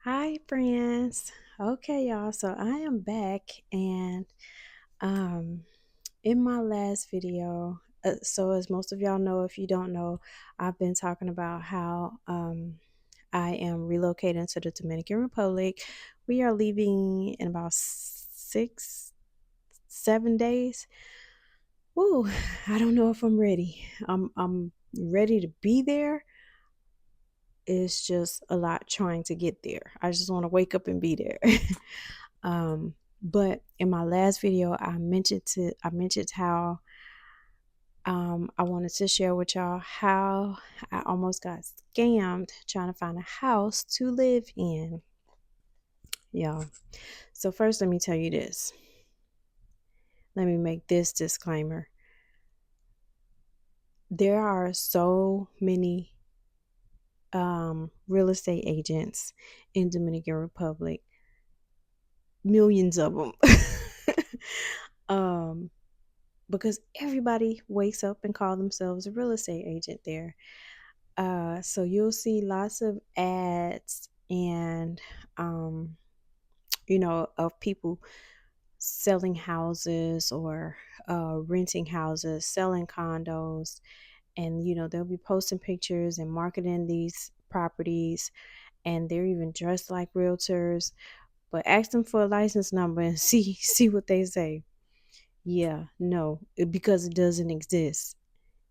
Hi, friends. Okay, y'all. So I am back, and um, in my last video, so as most of y'all know, if you don't know, I've been talking about how I am relocating to the Dominican Republic. We are leaving in about 7 days. Woo! I don't know if I'm ready. I'm ready to be there. It's just a lot trying to get there. I just want to wake up and be there. But in my last video, I mentioned how I wanted to share with y'all how I almost got scammed trying to find a house to live in, y'all. So first, let me tell you this. Let me make this disclaimer. There are so many real estate agents in Dominican Republic, millions of them. um, because everybody wakes up and call themselves a real estate agent there. So you'll see lots of ads and of people selling houses or renting houses, selling condos, and they'll be posting pictures and marketing these properties, and they're even dressed like realtors. But ask them for a license number and see what they say. Yeah, no, because it doesn't exist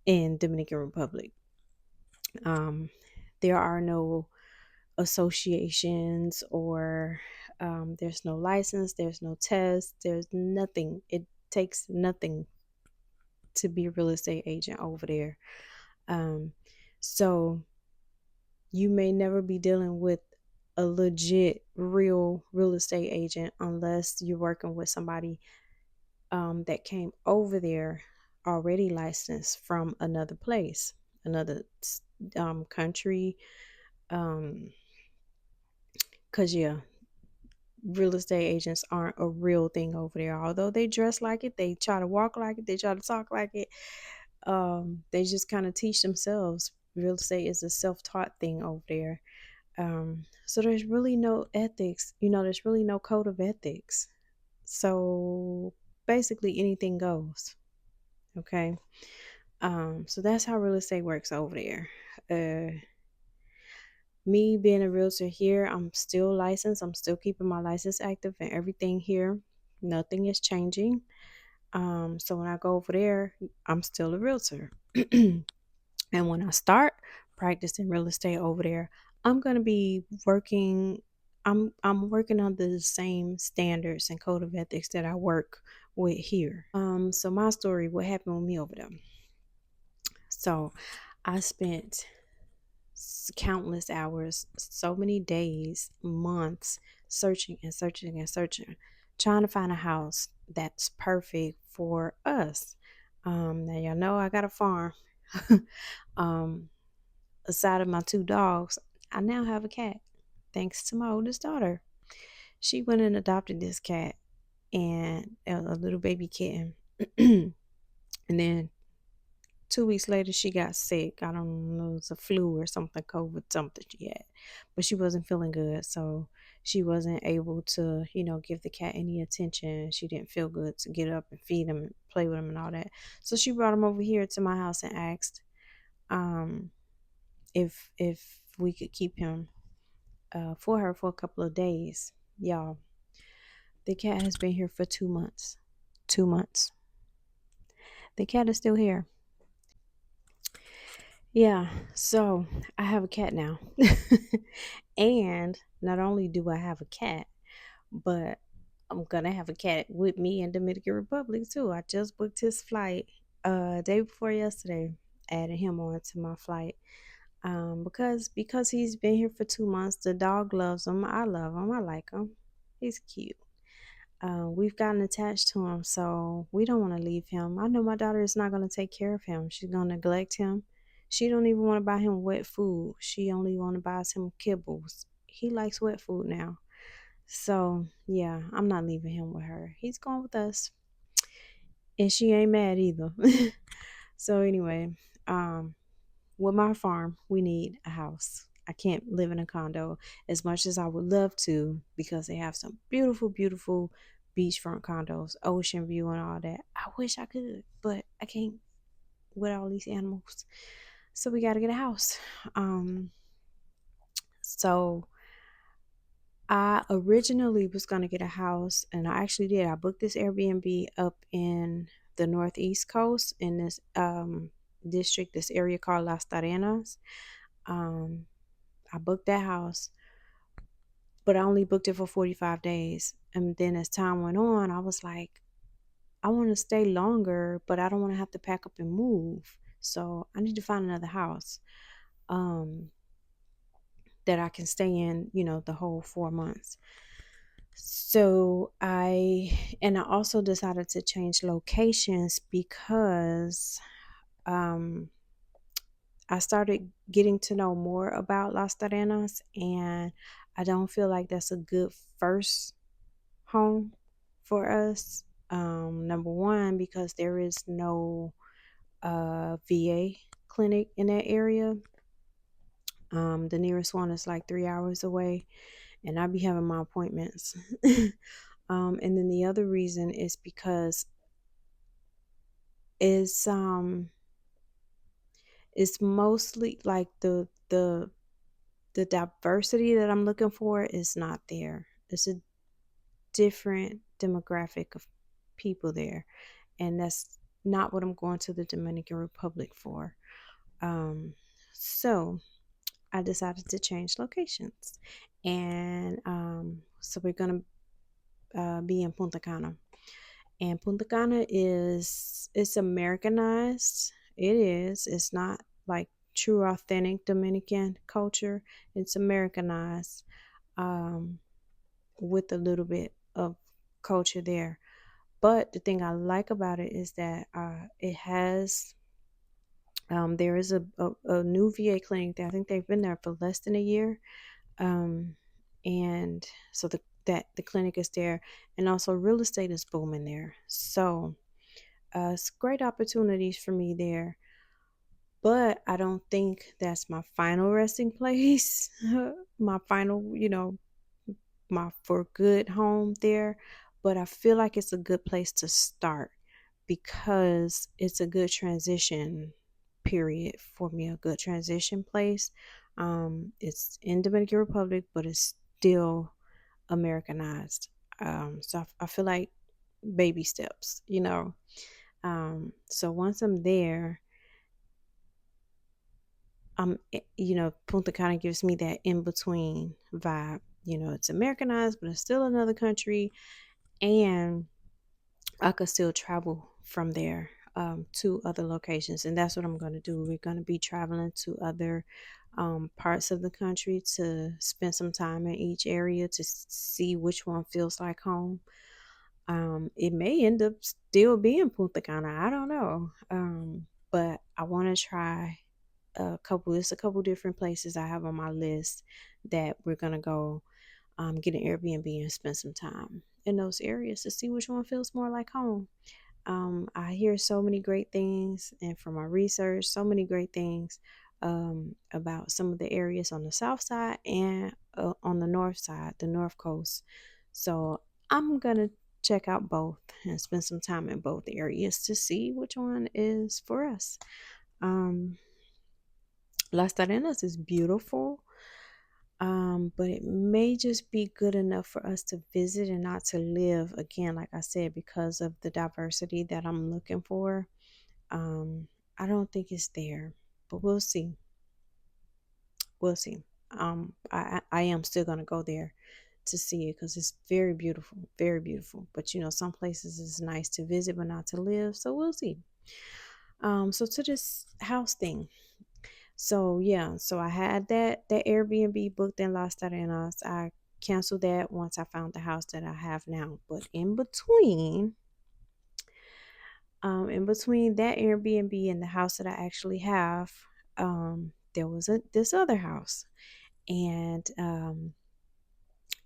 in Dominican Republic. Um, there are no associations or there's no license, there's no test, there's nothing. It takes nothing to be a real estate agent over there. Um, so you may never be dealing with a legit, real estate agent unless you're working with somebody that came over there already licensed from another place, another country. Cause yeah, real estate agents aren't a real thing over there. Although they dress like it, they try to walk like it, they try to talk like it. They just kind of teach themselves. Real estate is a self-taught thing over there. So there's really no ethics. There's really no code of ethics. So basically, anything goes. Okay. So that's how real estate works over there. Uh, Me being a realtor here, I'm still licensed. I'm still keeping my license active and everything here. Nothing is changing. So when I go over there, I'm still a realtor. And when I start practicing real estate over there, I'm gonna be working. I'm working under the same standards and code of ethics that I work with here. So my story, what happened with me over there? So I spent countless hours, so many days, months searching and searching and searching, trying to find a house that's perfect for us. Now y'all know I got a farm. um, Aside of my two dogs, I now have a cat, thanks to my oldest daughter. She went and adopted this cat and a little baby kitten. And then 2 weeks later, she got sick. I don't know, it was a flu or something, COVID, something she had. But she wasn't feeling good. So she wasn't able to, give the cat any attention. She didn't feel good to get up and feed him and play with him and all that. So she brought him over here to my house and asked um, if we could keep him for her for a couple of days. Y'all, the cat has been here for 2 months. 2 months. The cat is still here. Yeah, so I have a cat now. And not only do I have a cat, but I'm gonna have a cat with me in Dominican Republic too. I just booked his flight day before yesterday, added him on to my flight. Because he's been here for 2 months, the dog loves him. I love him. I like him. He's cute. We've gotten attached to him, so we don't want to leave him. I know my daughter is not going to take care of him. She's going to neglect him. She don't even want to buy him wet food. She only want to buy him kibbles. He likes wet food now. So, yeah, I'm not leaving him with her. He's going with us. And she ain't mad either. So, anyway, with my farm, we need a house. I can't live in a condo as much as I would love to, because they have some beautiful, beautiful beachfront condos, ocean view and all that. I wish I could, but I can't with all these animals. So we got to get a house. Um, so I originally was going to get a house, and I actually did. I booked this Airbnb up in the northeast coast in this district, this area called Las Tarenas. Um, I booked that house, but I only booked it for 45 days. And then as time went on, I was like, I want to stay longer, but I don't want to have to pack up and move. So I need to find another house um, that I can stay in, the whole 4 months. So I also decided to change locations because um, I started getting to know more about Las Terrenas, and I don't feel like that's a good first home for us. Number one, because there is no VA clinic in that area. The nearest one is like 3 hours away, and I be having my appointments. And then the other reason is because it's um it's mostly like the diversity that I'm looking for is not there. It's a different demographic of people there, and that's not what I'm going to the Dominican Republic for. Um, so I decided to change locations, and so we're gonna be in Punta Cana. And Punta Cana it's Americanized. It is. It's not like true authentic Dominican culture. It's Americanized, um, with a little bit of culture there. But the thing I like about it is that it has there is a new VA clinic there. I think they've been there for less than a year. Um, and so the clinic is there, and also real estate is booming there. So it's great opportunities for me there, but I don't think that's my final resting place. My final, my for good home there. But I feel like it's a good place to start because it's a good transition period for me, a good transition place. It's in Dominican Republic, but it's still Americanized. So I feel like baby steps. So once I'm there, Punta Cana gives me that in between vibe. It's Americanized, but it's still another country, and I could still travel from there to other locations, and that's what I'm going to do. We're going to be traveling to other parts of the country to spend some time in each area to see which one feels like home. It may end up still being Punta Cana. I don't know. But I want to try a couple different places I have on my list that we're gonna go get an Airbnb and spend some time in those areas to see which one feels more like home. I hear so many great things, and from my research, so many great things about some of the areas on the south side and on the north side, the north coast. So I'm gonna check out both and spend some time in both areas to see which one is for us. Um, Las Tarenas is beautiful, but it may just be good enough for us to visit and not to live. Again, like I said, because of the diversity that I'm looking for. Um, I don't think it's there, but we'll see. We'll see. I am still gonna go there to see it because it's very beautiful, very beautiful. But some places is nice to visit but not to live, so we'll see. So to this house thing. So yeah, so I had that Airbnb booked in Las Terrenas. I canceled that once I found the house that I have now. But in between that Airbnb and the house that I actually have, there was this other house, and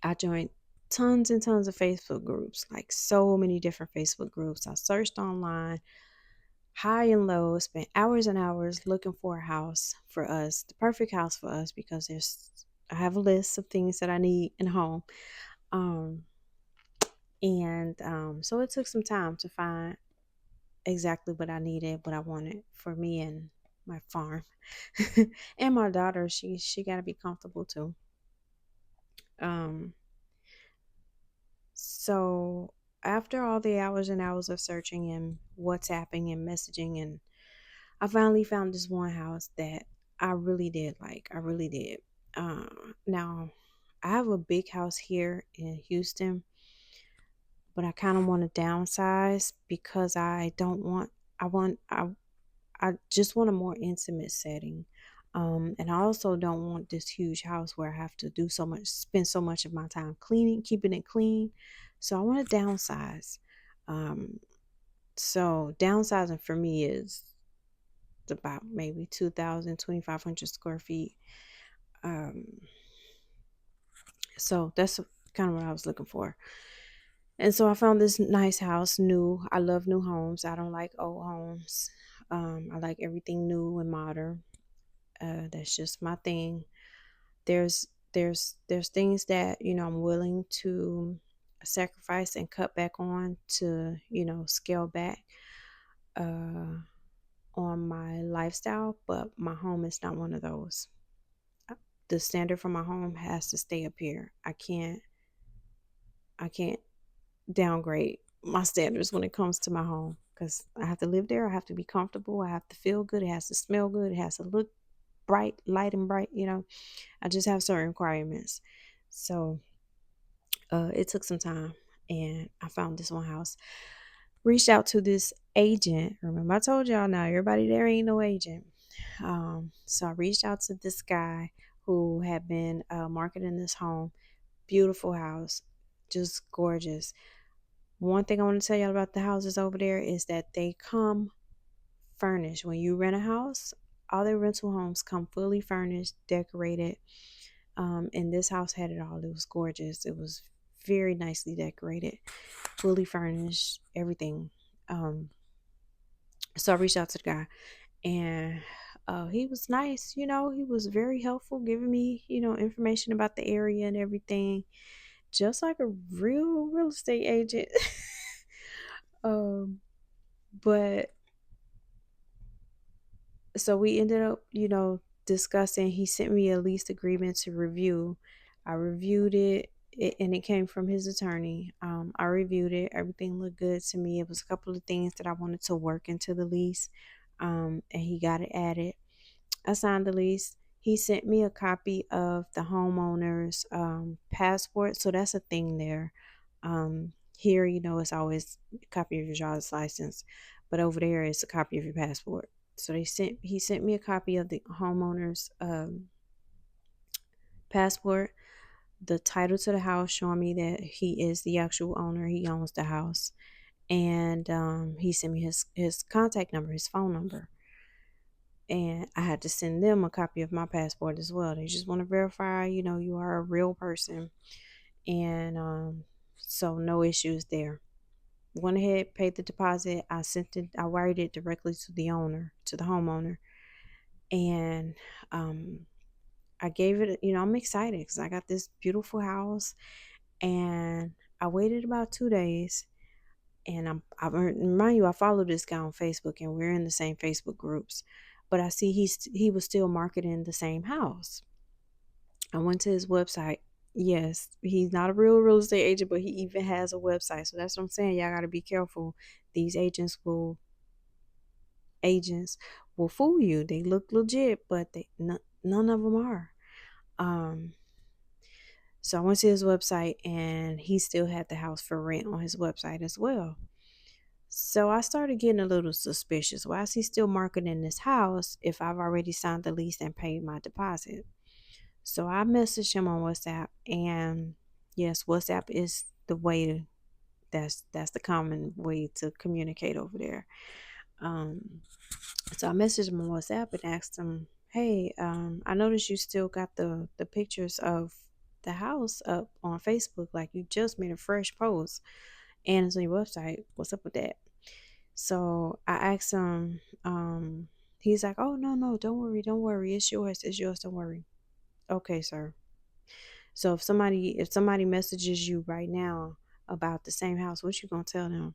I joined tons and tons of Facebook groups, like so many different Facebook groups. I searched online high and low, spent hours and hours looking for a house for us, the perfect house for us, because I have a list of things that I need in a home. Um, and so it took some time to find exactly what I needed, what I wanted for me and my farm. And my daughter, she got to be comfortable too. Um, so after all the hours and hours of searching and WhatsApping and messaging, and I finally found this one house that I really did like. I really did. Uh, Now, I have a big house here in Houston, but I kind of want to downsize because I don't want. I just want a more intimate setting. And I also don't want this huge house where I have to spend so much of my time cleaning, keeping it clean. So I want to downsize. Um, so downsizing for me is about maybe 2,000, 2,500 square feet. Um, so that's kind of what I was looking for. And so I found this nice house, new. I love new homes. I don't like old homes. I like everything new and modern. That's just my thing. There's things that I'm willing to sacrifice and cut back on to scale back uh, on my lifestyle, but my home is not one of those. The standard for my home has to stay up here. I can't downgrade my standards when it comes to my home because I have to live there. I have to be comfortable. I have to feel good. It has to smell good. It has to look bright, light and bright. I just have certain requirements. So it took some time and I found this one house. Reached out to this agent. Remember, I told y'all now, everybody there ain't no agent. So I reached out to this guy who had been marketing this home. Beautiful house, just gorgeous. One thing I want to tell y'all about the houses over there is that they come furnished. When you rent a house, all their rental homes come fully furnished, decorated. And this house had it all. It was gorgeous. It was very nicely decorated, fully furnished, everything. Um, so I reached out to the guy, and he was nice. He was very helpful, giving me information about the area and everything, just like a real estate agent. um, but so we ended up, discussing. He sent me a lease agreement to review. I reviewed and it came from his attorney. I reviewed it. Everything looked good to me. It was a couple of things that I wanted to work into the lease, and he got it added. I signed the lease. He sent me a copy of the homeowner's passport. So that's a thing there. Here, it's always a copy of your driver's license, but over there, it's a copy of your passport. So he sent me a copy of the homeowner's passport, the title to the house showing me that he is the actual owner. He owns the house, and he sent me his contact number, his phone number. And I had to send them a copy of my passport as well. They just want to verify, you are a real person. And so no issues there. Went ahead, paid the deposit. I wired it directly to the owner, to the homeowner. And um, I gave it, I'm excited because I got this beautiful house. And I waited about 2 days. And I remind you, I follow this guy on Facebook and we're in the same Facebook groups. But I see he was still marketing the same house. I went to his website. Yes, he's not a real estate agent, but he even has a website. So that's what I'm saying. Y'all got to be careful. These agents will fool you. They look legit, but none of them are. Um, so I went to his website and he still had the house for rent on his website as well. So I started getting a little suspicious. Why is he still marketing this house if I've already signed the lease and paid my deposit? So I messaged him on WhatsApp, and yes, WhatsApp is the way to that's the common way to communicate over there. Um, so I messaged him on WhatsApp and asked him, "Hey, I noticed you still got the pictures of the house up on Facebook, like you just made a fresh post, and it's on your website. What's up with that?" So I asked him, he's like, oh, no, no, don't worry, don't worry. It's yours, don't worry. Okay, sir. So if somebody messages you right now about the same house, what you gonna tell them?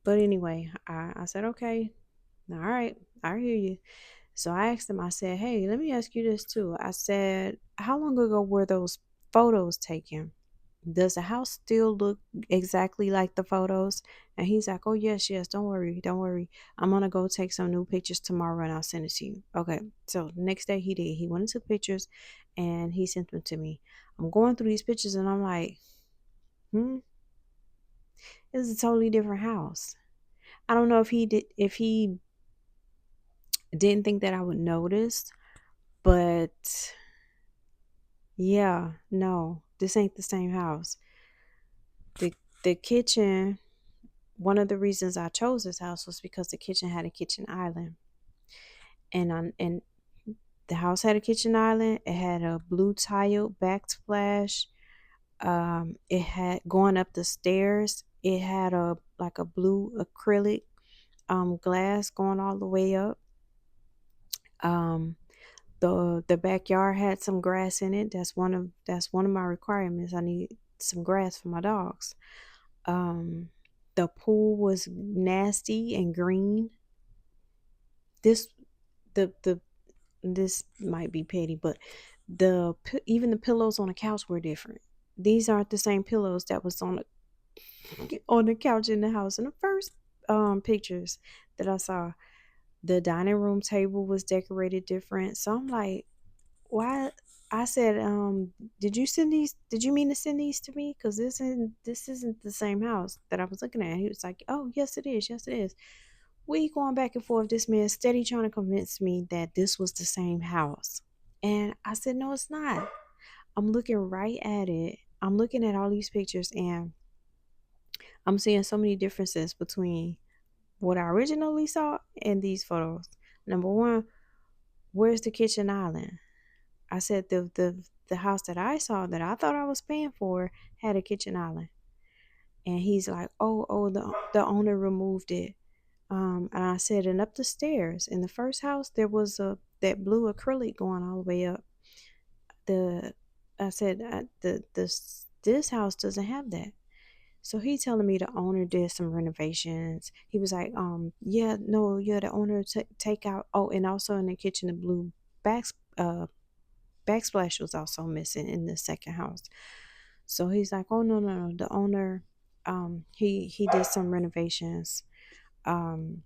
But anyway, I said, okay, all right, I hear you. So I asked him, I said, hey, let me ask you this too. I said, how long ago were those photos taken? Does the house still look exactly like the photos? And he's like, oh, yes, yes, don't worry, don't worry. I'm gonna go take some new pictures tomorrow and I'll send it to you. Okay. So next day he did. He went and took pictures and he sent them to me. I'm going through these pictures and I'm like, hmm, this is a totally different house. I don't know if he didn't think that I would notice, but yeah, no, this ain't the same house. The the kitchen, one of the reasons I chose this house was because the kitchen had a kitchen island. And the house had a kitchen island. It had a blue tile backsplash. It had going up the stairs. It had a like a blue acrylic glass going all the way up. Um, the backyard had some grass in it. That's one of my requirements. I need some grass for my dogs. Um, the pool was nasty and green. This the this might be petty, but even the pillows on the couch were different. These aren't the same pillows that was on the couch in the house in the first pictures that I saw. The dining room table was decorated different. So I'm like, why? I said, did you mean to send these to me? Because this isn't the same house that I was looking at. He was like, oh, yes it is, yes it is. We going back and forth. This man steady trying to convince me that this was the same house. And I said, no, it's not. I'm looking right at it. I'm looking at all these pictures and I'm seeing so many differences between what I originally saw and these photos. Number one, where's the kitchen island? I said the house that I saw that I thought I was paying for had a kitchen island. And he's like, oh, the owner removed it. And I said, and up the stairs in the first house there was a that blue acrylic going all the way up. The I said this house doesn't have that. So he telling me the owner did some renovations. He was like, yeah, no, yeah, the owner take out. Oh, and also in the kitchen, the blue backs backsplash was also missing in the second house. So he's like, oh, no, no, no, the owner, he did some renovations. Um,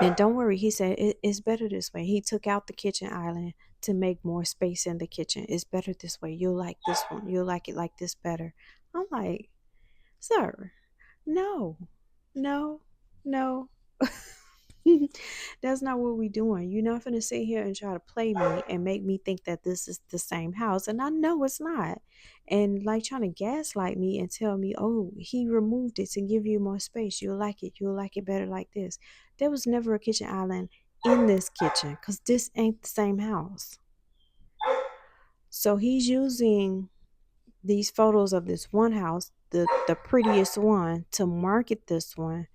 And don't worry, he said it's better this way. He took out the kitchen island to make more space in the kitchen. It's better this way. You'll like this one. You'll like it like this better. I'm like, sir, no, no, no. That's not what we doing. You're not gonna sit here and try to play me and make me think that this is the same house, and I know it's not. And like trying to gaslight me and tell me, oh, he removed it to give you more space. You'll like it. You'll like it better like this. There was never a kitchen island in this kitchen because this ain't the same house. So he's using these photos of this one house, the prettiest one, to market this one,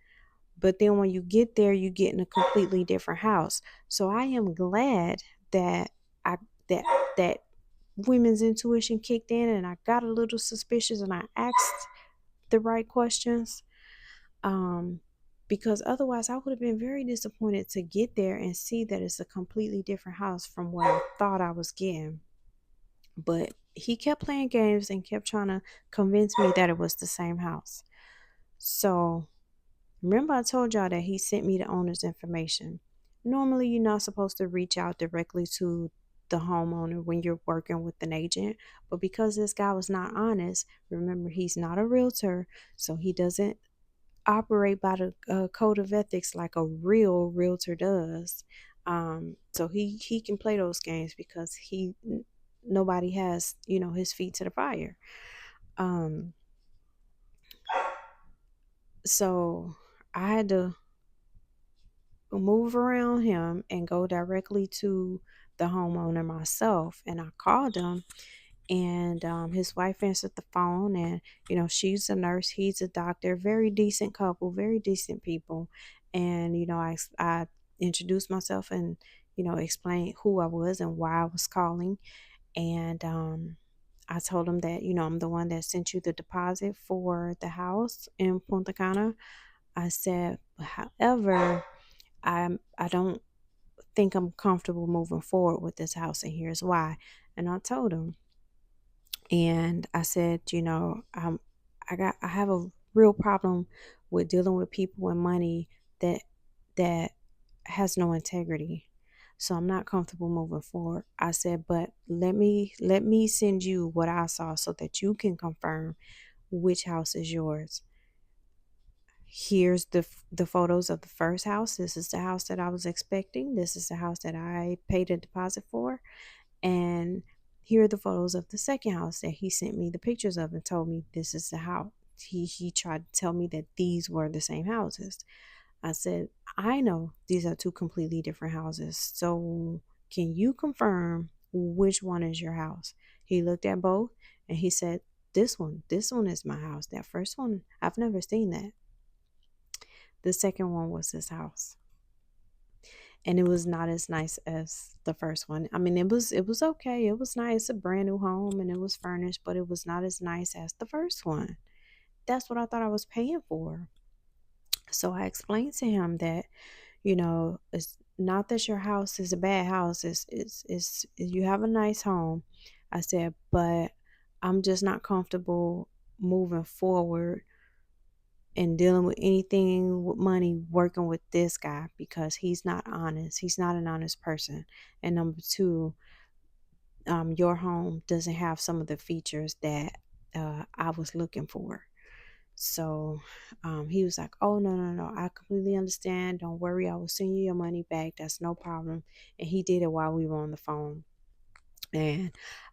but then when you get there you get in a completely different house. So I am glad that I that that women's intuition kicked in and I got a little suspicious and I asked the right questions, um because otherwise I would have been very disappointed to get there and see that it's a completely different house from what I thought I was getting. But he kept playing games and kept trying to convince me that it was the same house. So remember, I told y'all that he sent me the owner's information. Normally, you're not supposed to reach out directly to the homeowner when you're working with an agent, but because this guy was not honest, remember, he's not a realtor, so he doesn't operate by the code of ethics like a real realtor does. So he can play those games because nobody has his feet to the fire. Um, so I had to move around him and go directly to the homeowner myself. And I called him And his wife answered the phone, and she's a nurse, he's a doctor, very decent couple, very decent people. And I introduced myself and explained who I was and why I was calling. And I told him that I'm the one that sent you the deposit for the house in Punta Cana. I said, however, I don't think I'm comfortable moving forward with this house, and here's why. And I told him, and I said, I have a real problem with dealing with people and money that that has no integrity. So I'm not comfortable moving forward. I said, but let me send you what I saw so that you can confirm which house is yours. Here's the photos of the first house. This is the house that I was expecting. This is the house that I paid a deposit for. And here are the photos of the second house that he sent me the pictures of and told me this is the house. He tried to tell me that these were the same houses. I said, I know these are two completely different houses. So can you confirm which one is your house? He looked at both and he said, this one is my house. That first one, I've never seen that. The second one was his house. And it was not as nice as the first one. I mean, it was okay. It was nice, a brand new home, and it was furnished, but it was not as nice as the first one. That's what I thought I was paying for. So I explained to him that, it's not that your house is a bad house. It's you have a nice home. I said, but I'm just not comfortable moving forward and dealing with anything with money working with this guy because he's not honest. He's not an honest person. And number two, your home doesn't have some of the features that I was looking for. So he was like, oh, no, no, no. I completely understand. Don't worry. I will send you your money back. That's no problem. And he did it while we were on the phone. And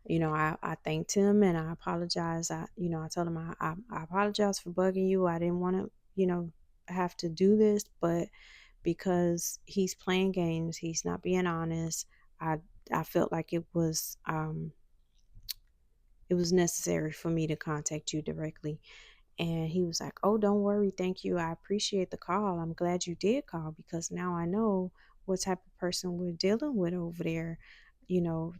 I thanked him and I apologized. I told him I apologize for bugging you. I didn't want to have to do this, but because he's playing games, he's not being honest. I felt like it was necessary for me to contact you directly. And he was like, oh, don't worry, thank you, I appreciate the call, I'm glad you did call because now I know what type of person we're dealing with over there,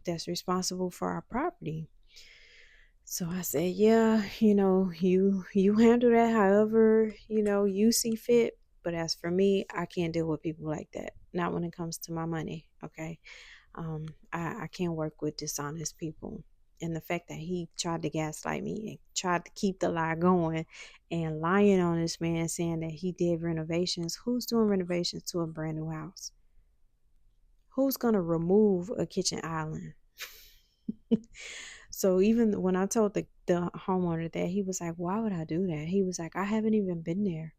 that's responsible for our property. So I said, yeah, you handle that however, you see fit. But as for me, I can't deal with people like that. Not when it comes to my money. Okay. I can't work with dishonest people. And the fact that he tried to gaslight me and tried to keep the lie going and lying on this man saying that he did renovations. Who's doing renovations to a brand new house? Who's going to remove a kitchen island? So even when I told the homeowner that, he was like, why would I do that? He was like, I haven't even been there.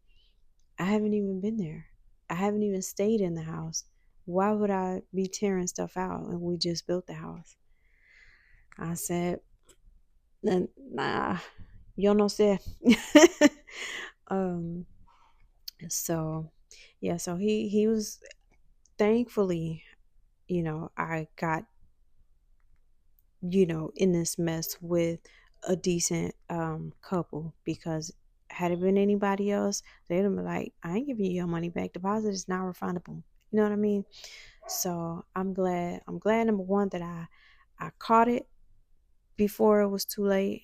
I haven't even been there. I haven't even stayed in the house. Why would I be tearing stuff out and we just built the house? I said, nah, yo no sé. um, so yeah, so he was, thankfully, I got, in this mess with a decent couple, because had it been anybody else, they'd have been like, I ain't giving you your money back. Deposit is not refundable. You know what I mean? So I'm glad. I'm glad, number one, that I caught it before it was too late,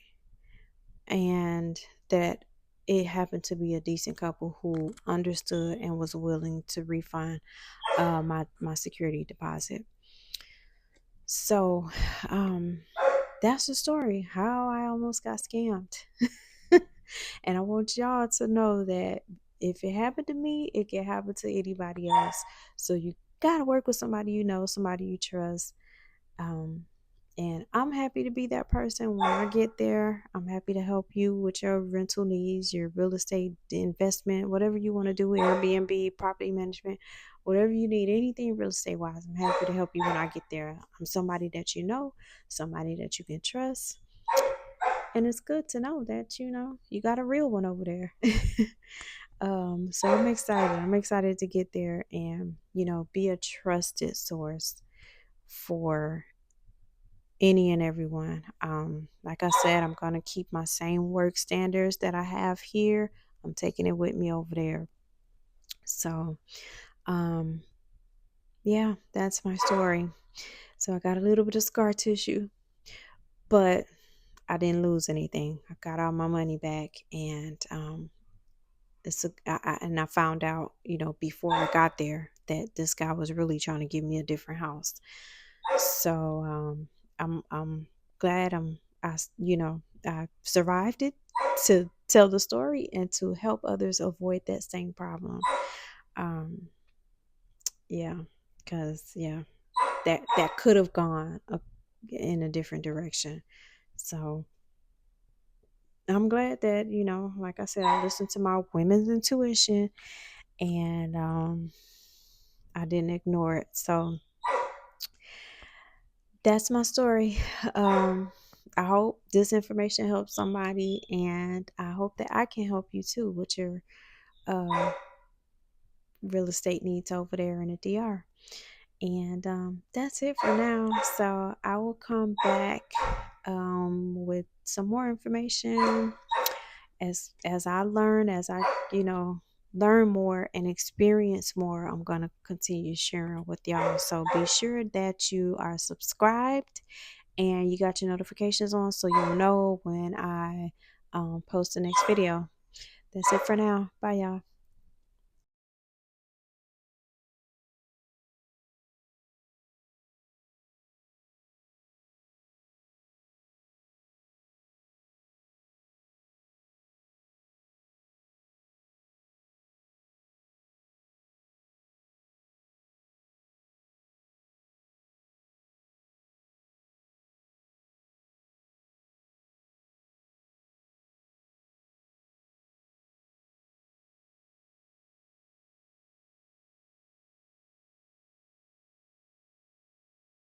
and that it happened to be a decent couple who understood and was willing to refund my security deposit. So that's the story how I almost got scammed. And I want y'all to know that if it happened to me, it can happen to anybody else. So you gotta work with somebody somebody you trust. Um, and I'm happy to be that person when I get there. I'm happy to help you with your rental needs, your real estate investment, whatever you want to do, Airbnb, property management, whatever you need, anything real estate wise. I'm happy to help you when I get there. I'm somebody that somebody that you can trust. And it's good to know that, you got a real one over there. So I'm excited. I'm excited to get there and, be a trusted source for any and everyone. Like I said, I'm going to keep my same work standards that I have here. I'm taking it with me over there. So, um, yeah, that's my story. So I got a little bit of scar tissue, but I didn't lose anything. I got all my money back, and and I found out, before I got there, that this guy was really trying to give me a different house. So I'm glad I survived it to tell the story and to help others avoid that same problem. Um, yeah, because that could have gone in a different direction. So I'm glad that, like I said, I listened to my women's intuition, and I didn't ignore it. So that's my story. Um, I hope this information helps somebody, and I hope that I can help you too with your uh, real estate needs over there in the DR. And that's it for now. So I will come back with some more information as I learn, as I learn more and experience more. I'm gonna continue sharing with y'all. So be sure that you are subscribed and you got your notifications on, so you'll know when I post the next video. That's it for now. Bye, y'all.